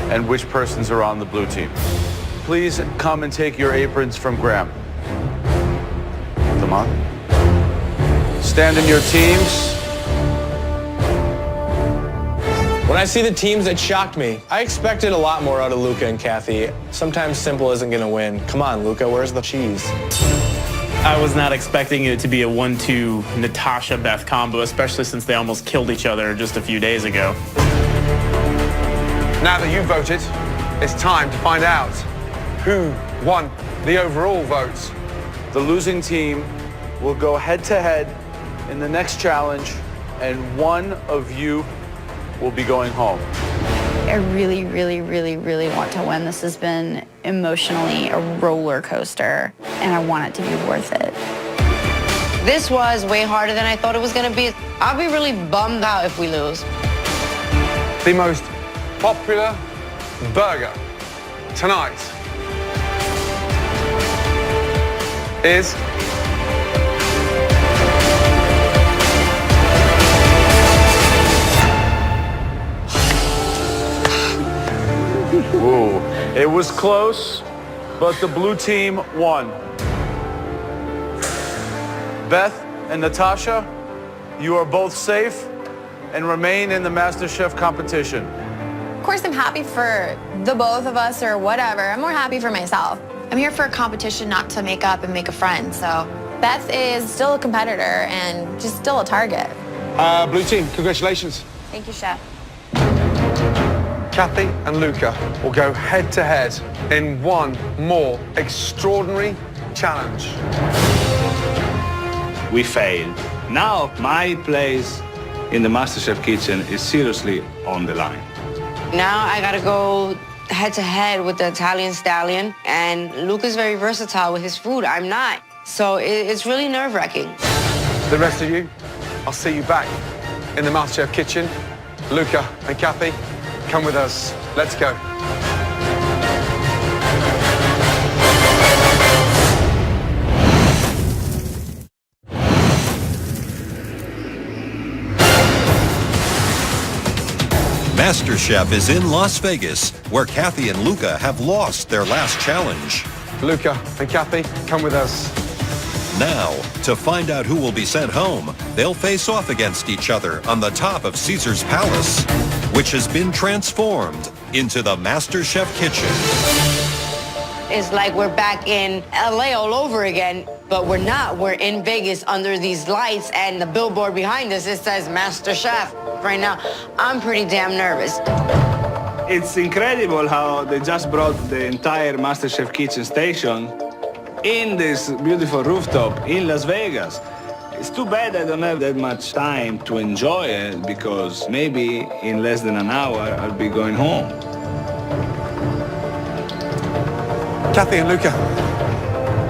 and which persons are on the blue team. Please come and take your aprons from Graham. Come on. Stand in your teams. When I see the teams, it shocked me. I expected a lot more out of Luca and Kathy. Sometimes simple isn't gonna win. Come on, Luca, where's the cheese? I was not expecting it to be a 1-2 Natasha-Beth combo, especially since they almost killed each other just a few days ago. Now that you've voted, it's time to find out who won the overall votes. The losing team will go head-to-head in the next challenge, and one of you will be going home. I really, really, really, really want to win. This has been emotionally a roller coaster, and I want it to be worth it. This was way harder than I thought it was gonna be. I'll be really bummed out if we lose. The most popular burger tonight is Ooh, it was close, but the blue team won. Beth and Natasha, you are both safe and remain in the Masterchef competition. Of course, I'm happy for the both of us or whatever. I'm more happy for myself. I'm here for a competition, not to make up and make a friend. So Beth is still a competitor and just still a target. Blue team, congratulations. Thank you, Chef. Kathy and Luca will go head-to-head in one more extraordinary challenge. We failed. Now my place in the MasterChef kitchen is seriously on the line. Now I gotta go head to head with the Italian stallion, and Luca's very versatile with his food. I'm not. So it's really nerve-wracking. The rest of you, I'll see you back in the MasterChef kitchen. Luca and Kathy, come with us. Let's go. Masterchef is in Las Vegas, where Kathy and Luca have lost their last challenge. Luca and Kathy, come with us. Now, to find out who will be sent home, they'll face off against each other on the top of Caesar's Palace, which has been transformed into the MasterChef kitchen. It's like we're back in LA all over again, but we're not. We're in Vegas under these lights, and the billboard behind us, it says MasterChef. Right now, I'm pretty damn nervous. It's incredible how they just brought the entire MasterChef kitchen station in this beautiful rooftop in Las Vegas. It's too bad I don't have that much time to enjoy it, because maybe in less than an hour I'll be going home. Kathy and Luca,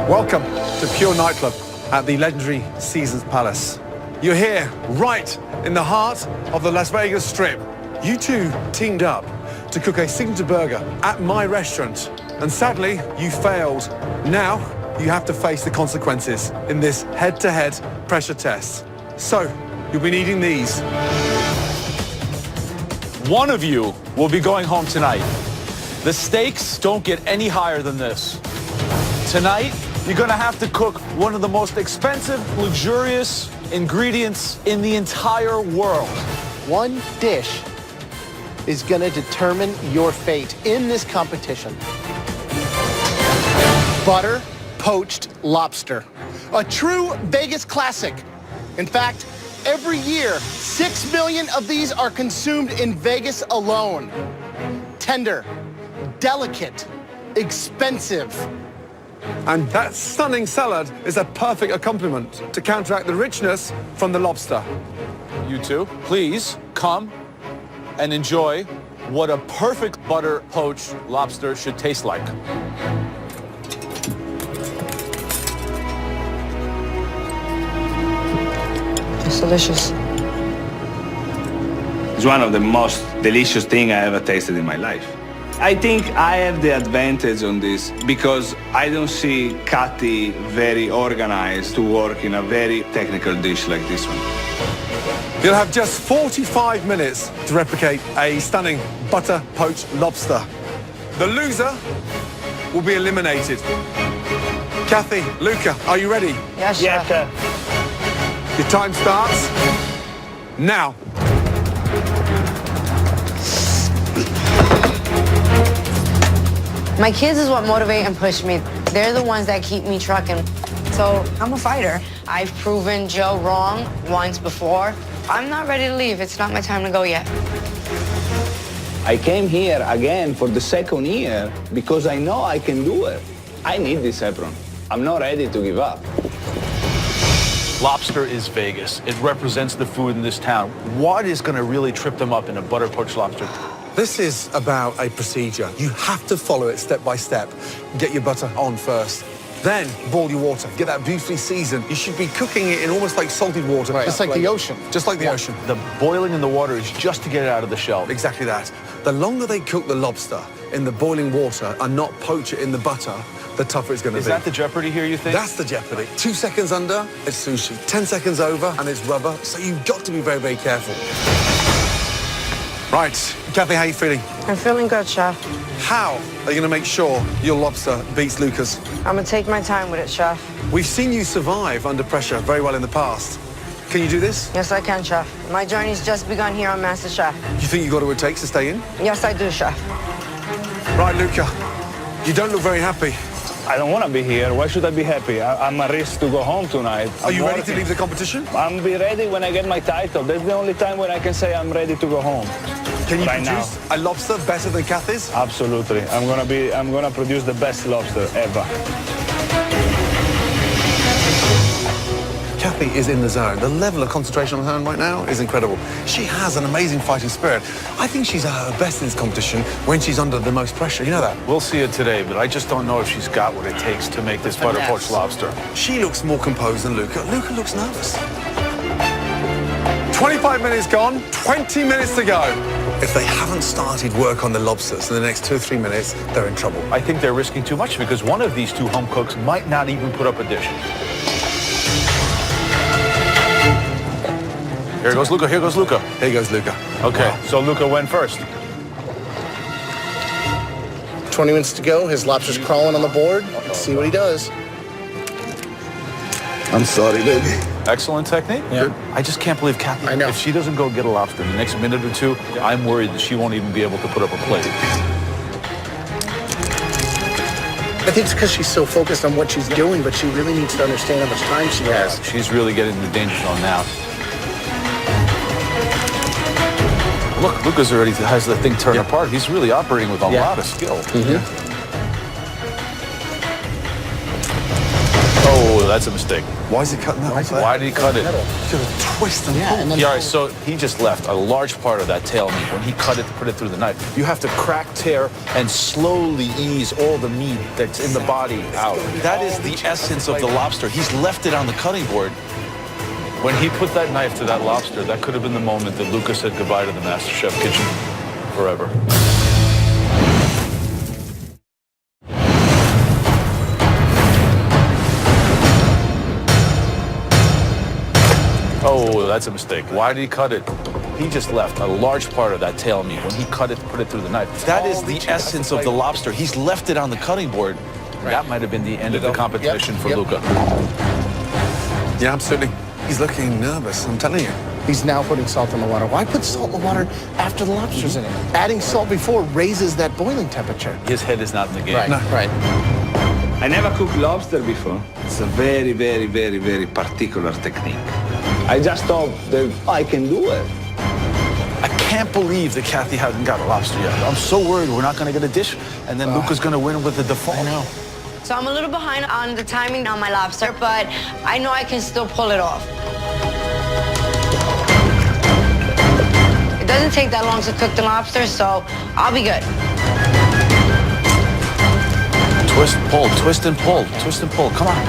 welcome to Pure Nightclub at the legendary Caesar's Palace. You're here, right in the heart of the Las Vegas Strip. You two teamed up to cook a signature burger at my restaurant, and sadly, you failed. Now, you have to face the consequences in this head-to-head pressure test. So, you'll be needing these. One of you will be going home tonight. The stakes don't get any higher than this. Tonight, you're gonna have to cook one of the most expensive, luxurious ingredients in the entire world. One dish is gonna determine your fate in this competition. Butter poached lobster. A true Vegas classic. In fact, every year, 6 million of these are consumed in Vegas alone. Tender, delicate, expensive. And that stunning salad is a perfect accompaniment to counteract the richness from the lobster. You two, please come and enjoy what a perfect butter poached lobster should taste like. It's delicious. It's one of the most delicious things I ever tasted in my life. I think I have the advantage on this because I don't see Kathy very organized to work in a very technical dish like this one. You'll have just 45 minutes to replicate a stunning butter poached lobster. The loser will be eliminated. Kathy, Luca, are you ready? Yes, Yes, chef. sir. Your time starts now. My kids is what motivate and push me. They're the ones that keep me trucking. So I'm a fighter. I've proven Joe wrong once before. I'm not ready to leave. It's not my time to go yet. I came here again for the second year because I know I can do it. I need this apron. I'm not ready to give up. Lobster is Vegas. It represents the food in this town. What is going to really trip them up in a butter poached lobster? This is about a procedure. You have to follow it step by step. Get your butter on first. Then boil your water. Get that beautifully seasoned. You should be cooking it in almost like salted water. Right. Just like the ocean. Just like the ocean. The boiling in the water is just to get it out of the shell. Exactly that. The longer they cook the lobster in the boiling water and not poach it in the butter, the tougher it's going to be. Is that the jeopardy here, you think? That's the jeopardy. 2 seconds under, it's sushi. 10 seconds over, and it's rubber. So you've got to be very, very careful. Right. Kathy, how are you feeling? I'm feeling good, chef. How are you going to make sure your lobster beats Luca's? I'm gonna take my time with it, chef. We've seen you survive under pressure very well in the past. Can you do this? Yes, I can, chef. My journey's just begun here on Masterchef. You think you've got what it takes to stay in? Yes, I do, chef. Right, Luca. You don't look very happy. I don't want to be here. Why should I be happy? I'm at risk to go home tonight. Are you ready to leave the competition? I'm be ready when I get my title. That's the only time when I can say I'm ready to go home. Can you Right produce a lobster better than Kathy's? Absolutely. I'm gonna produce the best lobster ever. Kathy is in the zone. The level of concentration on her right now is incredible. She has an amazing fighting spirit. I think she's at her best in this competition when she's under the most pressure. You know that? We'll see it today, but I just don't know if she's got what it takes to make this butter poached lobster. She looks more composed than Luca. Luca looks nervous. 25 minutes gone, 20 minutes to go. If they haven't started work on the lobsters in the next 2 or 3 minutes, they're in trouble. I think they're risking too much because one of these two home cooks might not even put up a dish. Here goes Luca, here goes Luca. Here goes Luca. Okay, Wow. so Luca went first. 20 minutes to go. His lobster's crawling on the board. Let's see what he does. I'm sorry, baby. Excellent technique. Yeah. I just can't believe Kathy. I know. If she doesn't go get a lobster in the next minute or two, I'm worried that she won't even be able to put up a plate. I think it's because she's so focused on what she's doing, but she really needs to understand how much time she has. She's really getting in the danger zone now. Look, Luca's already has the thing turned apart. He's really operating with a lot of skill. Oh, that's a mistake. Why is he cutting that off there? Why did he cut it? He's gonna twist and pull. Yeah, all right, so he just left a large part of that tail meat. When he cut it to put it through the knife, you have to crack, tear, and slowly ease all the meat that's in the body out. That is the essence of the lobster. He's left it on the cutting board. When he put that knife to that lobster, that could have been the moment that Luca said goodbye to the Masterchef kitchen forever. Oh, that's a mistake. Why did he cut it? He just left a large part of that tail meat. When he cut it, put it through the knife. That is the essence of the lobster. He's left it on the cutting board. That might have been the end of the competition for Luca. Yeah, absolutely. He's looking nervous, I'm telling you. He's now putting salt in the water. Why put salt in the water after the lobster's in it? Adding salt before raises that boiling temperature. His head is not in the game. Right, right. I never cooked lobster before. It's a very, very, very, very particular technique. I just thought that I can do it. I can't believe that Kathy hasn't got a lobster yet. I'm so worried we're not going to get a dish, and then Luca's going to win with the default. I know. So I'm a little behind on the timing on my lobster, but I know I can still pull it off. It doesn't take that long to cook the lobster, so I'll be good. Twist, pull, twist and pull, twist and pull. Come on.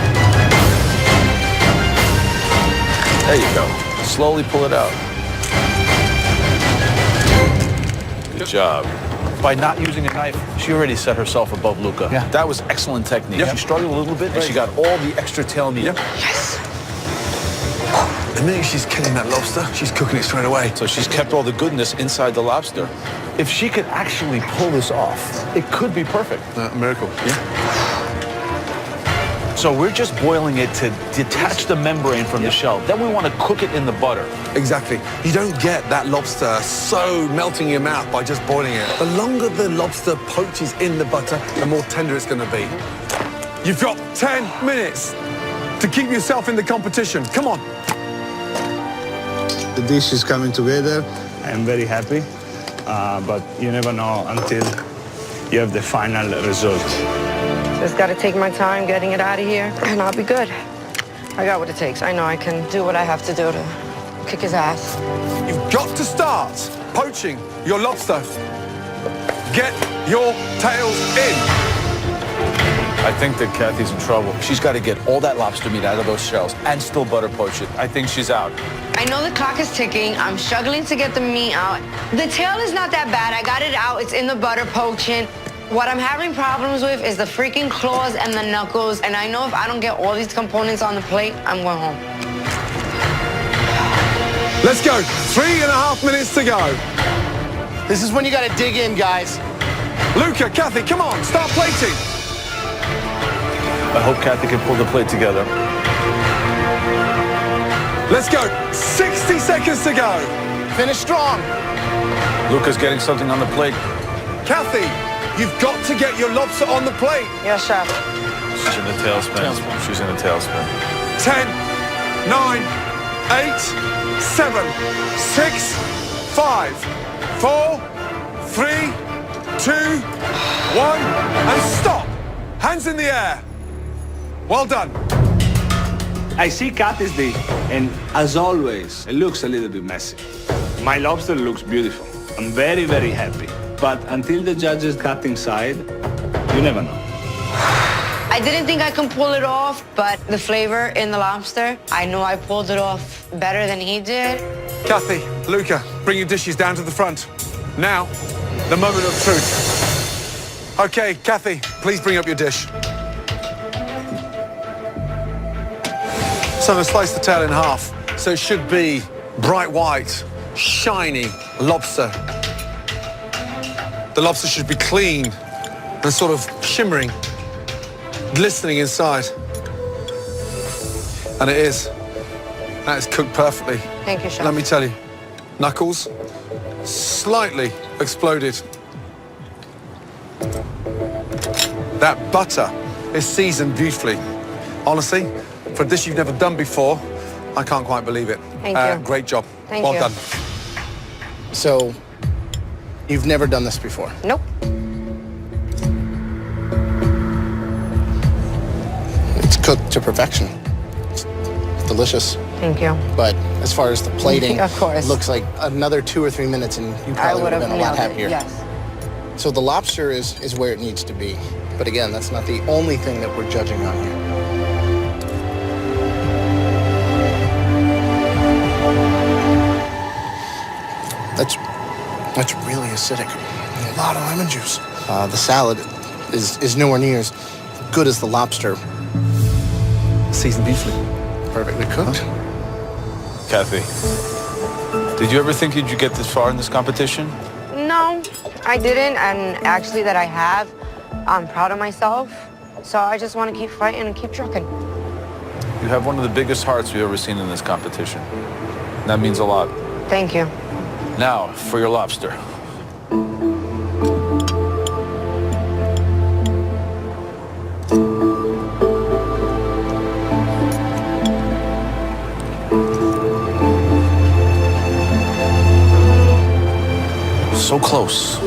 There you go. Slowly pull it out. Good job. By not using a knife, she already set herself above Luca. Yeah. That was excellent technique. Yeah. She struggled a little bit, and she got all the extra tail meat. Yeah. Yes. The minute she's killing that lobster, she's cooking it straight away. So she's kept all the goodness inside the lobster. If she could actually pull this off, it could be perfect. A miracle. Yeah. So we're just boiling it to detach the membrane from the shell. Then we want to cook it in the butter. Exactly. You don't get that lobster so melting in your mouth by just boiling it. The longer the lobster poaches in the butter, the more tender it's going to be. You've got 10 minutes to keep yourself in the competition. Come on. The dish is coming together. I'm very happy, but you never know until you have the final result. Just got to take my time getting it out of here, and I'll be good. I got what it takes. I know I can do what I have to do to kick his ass. You've got to start poaching your lobster. Get your tails in. I think that Kathy's in trouble. She's got to get all that lobster meat out of those shells and still butter poach it. I think she's out. I know the clock is ticking. I'm struggling to get the meat out. The tail is not that bad. I got it out. It's in the butter poaching. What I'm having problems with is the freaking claws and the knuckles. And I know if I don't get all these components on the plate, I'm going home. Let's go. 3.5 minutes to go. This is when you gotta dig in, guys. Luca, Kathy, come on, start plating. I hope Kathy can pull the plate together. Let's go. 60 seconds to go. Finish strong. Luca's getting something on the plate. Kathy, you've got to get your lobster on the plate. Yes, chef. She's in a tailspin. She's in a tailspin. 10, 9, 8, 7, 6, 5, 4, 3, 2, 1, and stop. Hands in the air. Well done. I see Kathy's dish, and as always, it looks a little bit messy. My lobster looks beautiful. I'm very, very happy. But until the judges cut inside, you never know. I didn't think I can pull it off, but the flavor in the lobster, I know I pulled it off better than he did. Kathy, Luca, bring your dishes down to the front. Now, the moment of truth. Okay, Kathy, please bring up your dish. So I'm going to slice the tail in half. So it should be bright white, shiny lobster. The lobster should be clean and sort of shimmering, glistening inside. And it is. That is cooked perfectly. Thank you, chef. Let me tell you, knuckles slightly exploded. That butter is seasoned beautifully. Honestly, for a dish you've never done before, I can't quite believe it. Thank you. Great job. Thank well you. done. So, you've never done this before? Nope. It's cooked to perfection. It's delicious. Thank you. But as far as the plating, Of course. it looks like another 2 or 3 minutes and you probably would have been a lot happier. Yes. So the lobster is where it needs to be. But again, that's not the only thing that we're judging on here. That's really acidic. A lot of lemon juice. The salad is nowhere near as good as the lobster. Seasoned beautifully. Perfectly cooked. Kathy, did you ever think you'd get this far in this competition? No, I didn't, and actually that I have. I'm proud of myself, so I just want to keep fighting and keep trucking. You have one of the biggest hearts we've ever seen in this competition. That means a lot. Thank you. Now, for your lobster. So close.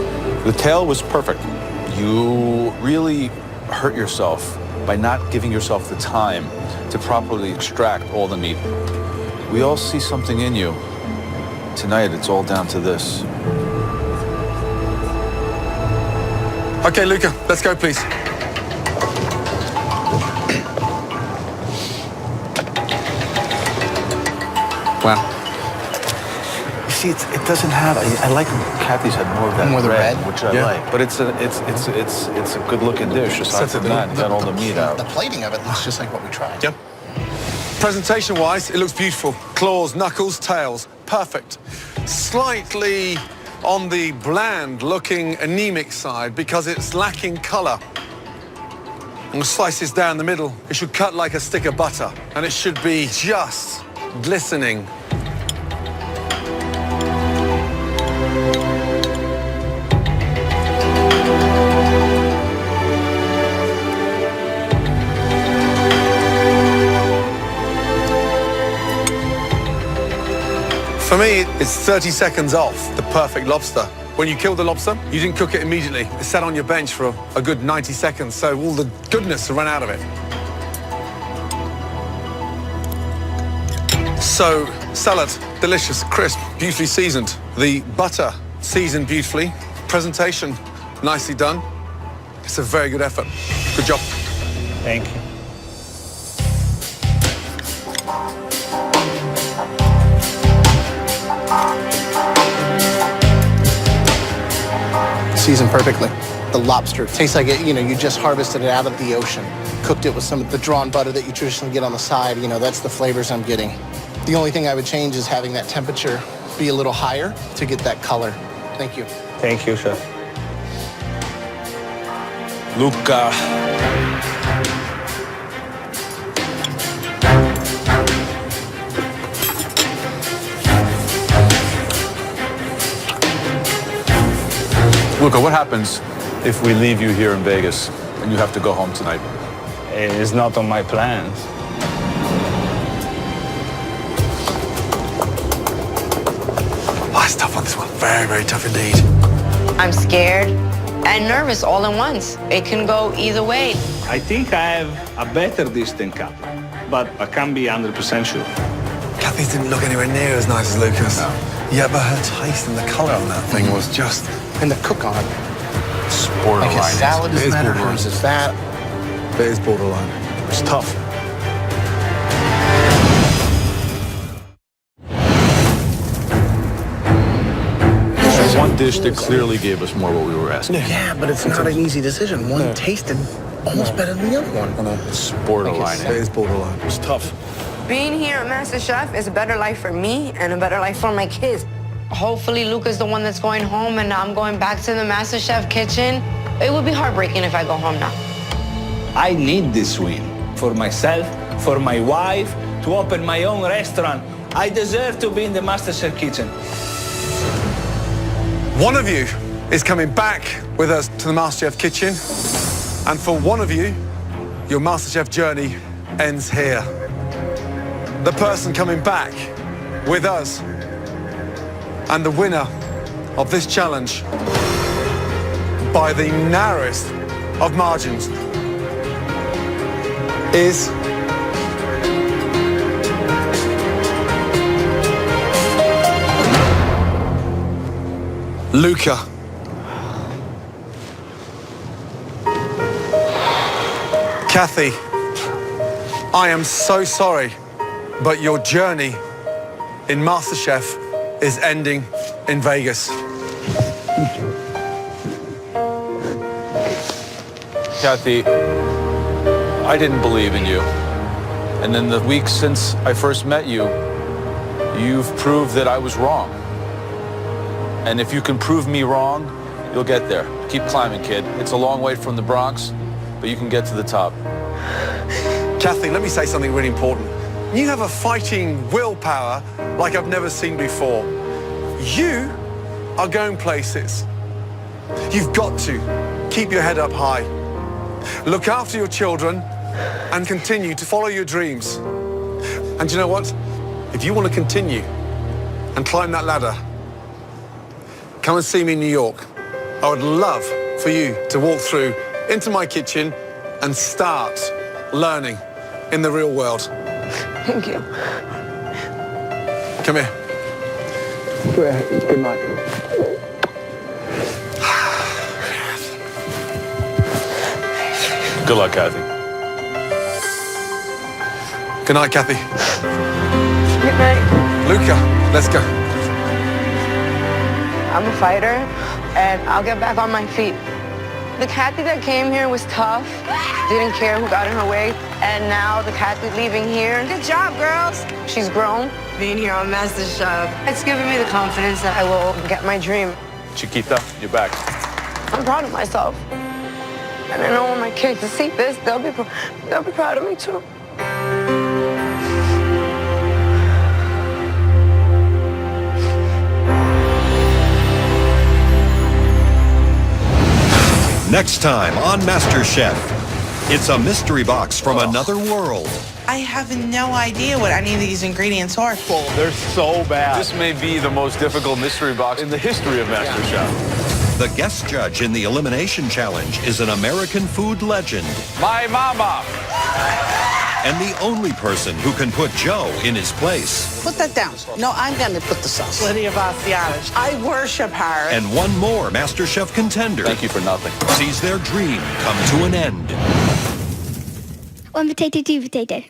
The tail was perfect. You really hurt yourself by not giving yourself the time to properly extract all the meat. We all see something in you. Tonight, it's all down to this. Okay, Luca, let's go, please. Wow. You see, it doesn't have. I like Kathy's had more of that More of the red? which I Yeah. like. But it's a good looking dish. Aside Sets from it that, up. got all the meat out. The plating of it looks just like what we tried. Yep. Presentation-wise, it looks beautiful. Claws, knuckles, tails, perfect. Slightly on the bland-looking anemic side because it's lacking color. And the slices down the middle, it should cut like a stick of butter, and it should be just glistening. For me, it's 30 seconds off the perfect lobster. When you kill the lobster, you didn't cook it immediately. It sat on your bench for a good 90 seconds, so all the goodness will run out of it. So, salad, delicious, crisp, beautifully seasoned. The butter, seasoned beautifully. Presentation, nicely done. It's a very good effort. Good job. Thank you. Seasoned perfectly. The lobster tastes like it, you just harvested it out of the ocean. Cooked it with some of the drawn butter that you traditionally get on the side. That's the flavors I'm getting. The only thing I would change is having that temperature be a little higher to get that color. Thank you. Thank you, chef. Luca. Luca, what happens if we leave you here in Vegas and you have to go home tonight? It's not on my plans. Oh, it's tough on this one. Very, very tough indeed. I'm scared and nervous all at once. It can go either way. I think I have a better dish than Kathy, but I can't be 100% sure. Kathy's didn't look anywhere near as nice as Luca's. No. Yeah, but her taste and the color on that thing was just... And the cook on it. It's borderline. Like his salad is better, hers is that. It is borderline. It's tough. There's one dish that clearly gave us more what we were asking. Yeah, but it's not an easy decision. One tasted almost better than the other one. It's borderline. It is borderline. It's tough. Being here at Masterchef is a better life for me and a better life for my kids. Hopefully Luca's the one that's going home and I'm going back to the Masterchef kitchen. It would be heartbreaking if I go home now. I need this win for myself, for my wife, to open my own restaurant. I deserve to be in the Masterchef kitchen. One of you is coming back with us to the Masterchef kitchen. And for one of you, your Masterchef journey ends here. The person coming back with us and the winner of this challenge by the narrowest of margins is Luca. Kathy, I am so sorry, but your journey in MasterChef is ending in Vegas. Kathy, I didn't believe in you. And in the weeks since I first met you, you've proved that I was wrong. And if you can prove me wrong, you'll get there. Keep climbing, kid. It's a long way from the Bronx, but you can get to the top. Kathy, let me say something really important. You have a fighting willpower like I've never seen before. You are going places. You've got to keep your head up high. Look after your children and continue to follow your dreams. And you know what? If you want to continue and climb that ladder, come and see me in New York. I would love for you to walk through into my kitchen and start learning in the real world. Thank you. Come here. Good night. Good luck, Kathy. Good night, Kathy. Good night. Luca, let's go. I'm a fighter, and I'll get back on my feet. The Kathy that came here was tough, didn't care who got in her way, And now the Kathy leaving here. Good job, girls. She's grown. Being here on MasterChef, it's given me the confidence that I will get my dream. Chiquita, you're back. I'm proud of myself. And I know when my kids see this, they'll be proud of me too. Next time on MasterChef, it's a mystery box from another world. I have no idea what any of these ingredients are. They're so bad. This may be the most difficult mystery box in the history of MasterChef. The guest judge in the Elimination Challenge is an American food legend. My mama. And the only person who can put Joe in his place. Put that down. No, I'm going to put the sauce. Lydia Bastianich. I worship her. And one more MasterChef contender. Thank you for nothing. Sees their dream come to an end. One potato, two potato.